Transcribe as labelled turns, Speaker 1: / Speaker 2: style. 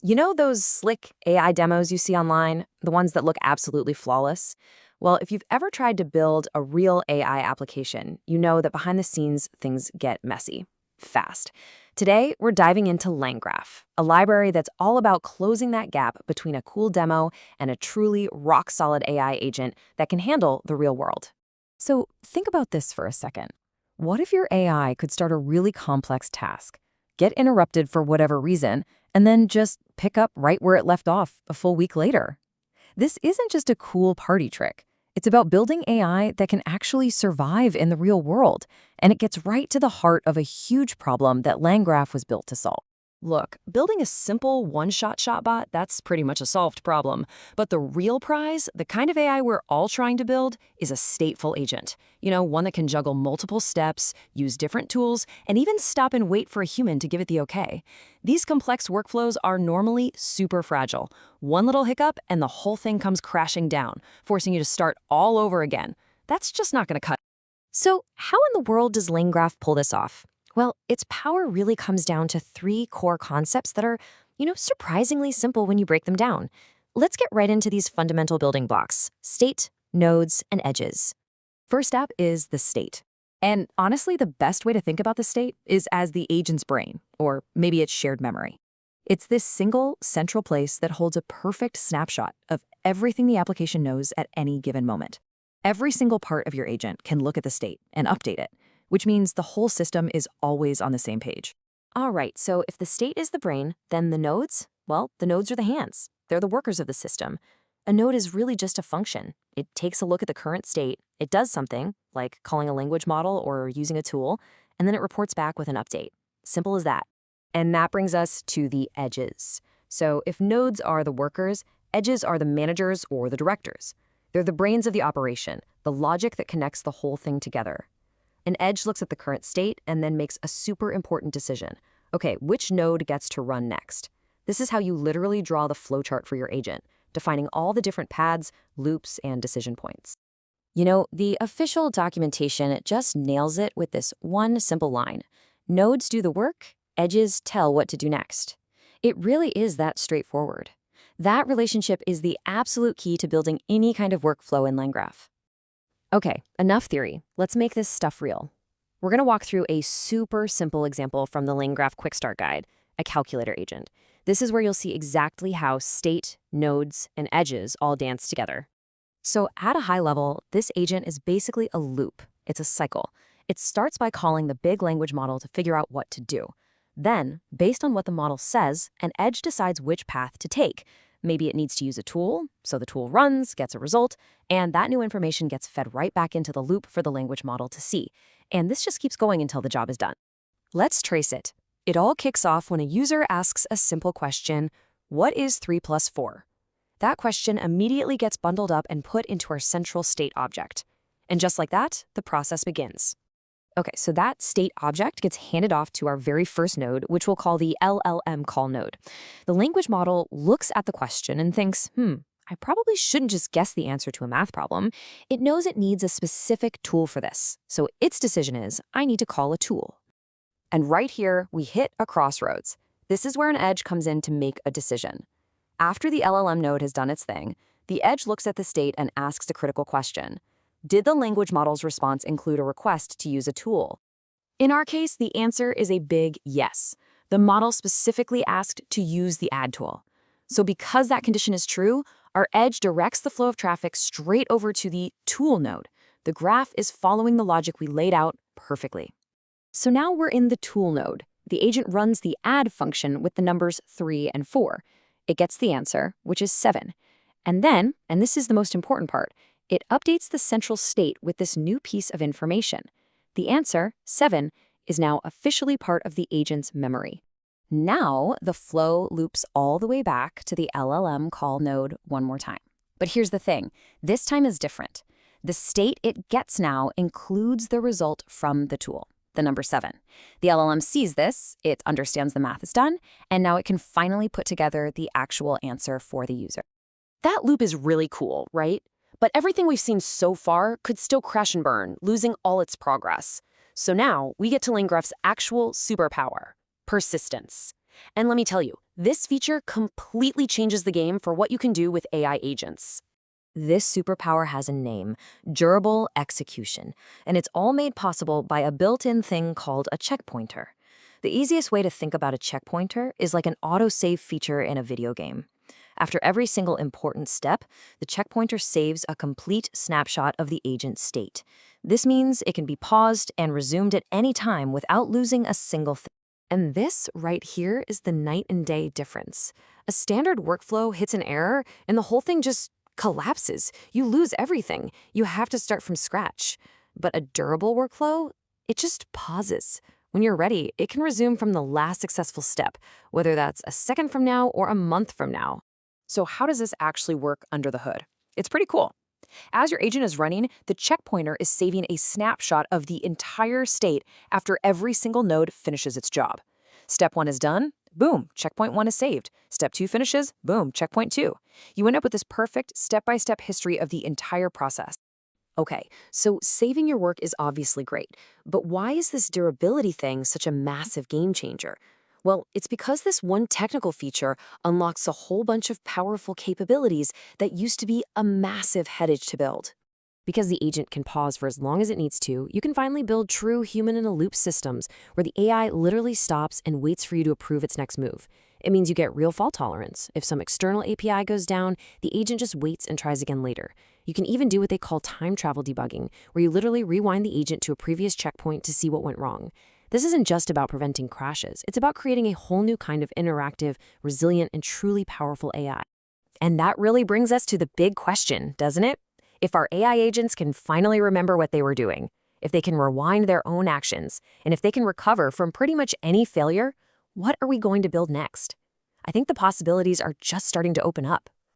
Speaker 1: You know those slick AI demos you see online, the ones that look absolutely flawless? Well, if you've ever tried to build a real AI application, you know that behind the scenes, things get messy, fast. Today, we're diving into LangGraph, a library that's all about closing that gap between a cool demo and a truly rock-solid AI agent that can handle the real world. So think about this for a second. What if your AI could start a really complex task, get interrupted for whatever reason, and then just pick up right where it left off a full week later? This isn't just a cool party trick. It's about building AI that can actually survive in the real world, and it gets right to the heart of a huge problem that LangGraph was built to solve. Look, building a simple one-shot shotbot, that's pretty much a solved problem. But the real prize, the kind of AI we're all trying to build, is a stateful agent. You know, one that can juggle multiple steps, use different tools, and even stop and wait for a human to give it the okay. These complex workflows are normally super fragile. One little hiccup and the whole thing comes crashing down, forcing you to start all over again. That's just not going to cut. So how in the world does LangGraph pull this off? Well, its power really comes down to three core concepts that are, surprisingly simple when you break them down. Let's get right into these fundamental building blocks: state, nodes, and edges. First up is the state. And honestly, the best way to think about the state is as the agent's brain, or maybe its shared memory. It's this single, central place that holds a perfect snapshot of everything the application knows at any given moment. Every single part of your agent can look at the state and update it, which means the whole system is always on the same page. All right, so if the state is the brain, then the nodes? Well, the nodes are the hands. They're the workers of the system. A node is really just a function. It takes a look at the current state, it does something, like calling a language model or using a tool, and then it reports back with an update. Simple as that. And that brings us to the edges. So if nodes are the workers, edges are the managers or the directors. They're the brains of the operation, the logic that connects the whole thing together. An edge looks at the current state and then makes a super important decision. Okay, which node gets to run next? This is how you literally draw the flowchart for your agent, defining all the different paths, loops, and decision points. You know, the official documentation just nails it with this one simple line. Nodes do the work, edges tell what to do next. It really is that straightforward. That relationship is the absolute key to building any kind of workflow in LangGraph. Okay, enough theory. Let's make this stuff real. We're going to walk through a super simple example from the LangGraph Quick Start Guide, a calculator agent. This is where you'll see exactly how state, nodes, and edges all dance together. So at a high level, this agent is basically a loop. It's a cycle. It starts by calling the big language model to figure out what to do. Then, based on what the model says, an edge decides which path to take. Maybe it needs to use a tool, so the tool runs, gets a result, and that new information gets fed right back into the loop for the language model to see. And this just keeps going until the job is done. Let's trace it. It all kicks off when a user asks a simple question: what is 3 plus 4? That question immediately gets bundled up and put into our central state object. And just like that, the process begins. Okay, so that state object gets handed off to our very first node, which we'll call the LLM call node. The language model looks at the question and thinks, I probably shouldn't just guess the answer to a math problem. It knows it needs a specific tool for this. So its decision is, I need to call a tool. And right here, we hit a crossroads. This is where an edge comes in to make a decision. After the LLM node has done its thing, the edge looks at the state and asks a critical question. Did the language model's response include a request to use a tool? In our case, the answer is a big yes. The model specifically asked to use the add tool. So because that condition is true, our edge directs the flow of traffic straight over to the tool node. The graph is following the logic we laid out perfectly. So now we're in the tool node. The agent runs the add function with the numbers 3 and 4. It gets the answer, which is 7. And then, and this is the most important part, it updates the central state with this new piece of information. The answer, 7, is now officially part of the agent's memory. Now, the flow loops all the way back to the LLM call node one more time. But here's the thing. This time is different. The state it gets now includes the result from the tool, the number 7. The LLM sees this, it understands the math is done, and now it can finally put together the actual answer for the user. That loop is really cool, right? But everything we've seen so far could still crash and burn, losing all its progress. So now we get to LangGraph's actual superpower: persistence. And let me tell you, This feature completely changes the game for what you can do with AI agents. This superpower has a name, durable execution, and it's all made possible by a built-in thing called a checkpointer. The easiest way to think about a checkpointer is like an autosave feature in a video game. After every single important step, the checkpointer saves a complete snapshot of the agent's state. This means it can be paused and resumed at any time without losing a single thing. And this right here is the night and day difference. A standard workflow hits an error, and the whole thing just collapses. You lose everything. You have to start from scratch. But a durable workflow, it just pauses. When you're ready, it can resume from the last successful step, whether that's a second from now or a month from now. So how does this actually work under the hood? It's pretty cool. As your agent is running, the checkpointer is saving a snapshot of the entire state after every single node finishes its job. Step 1 is done, boom, checkpoint 1 is saved. Step 2 finishes, boom, checkpoint 2. You end up with this perfect step-by-step history of the entire process. Okay, so saving your work is obviously great, but why is this durability thing such a massive game changer? Well, it's because this one technical feature unlocks a whole bunch of powerful capabilities that used to be a massive headache to build. Because the agent can pause for as long as it needs to, you can finally build true human-in-a-loop systems where the AI literally stops and waits for you to approve its next move. It means you get real fault tolerance. If some external API goes down, the agent just waits and tries again later. You can even do what they call time travel debugging, where you literally rewind the agent to a previous checkpoint to see what went wrong. This isn't just about preventing crashes. It's about creating a whole new kind of interactive, resilient, and truly powerful AI. And that really brings us to the big question, doesn't it? If our AI agents can finally remember what they were doing, if they can rewind their own actions, and if they can recover from pretty much any failure, what are we going to build next? I think the possibilities are just starting to open up.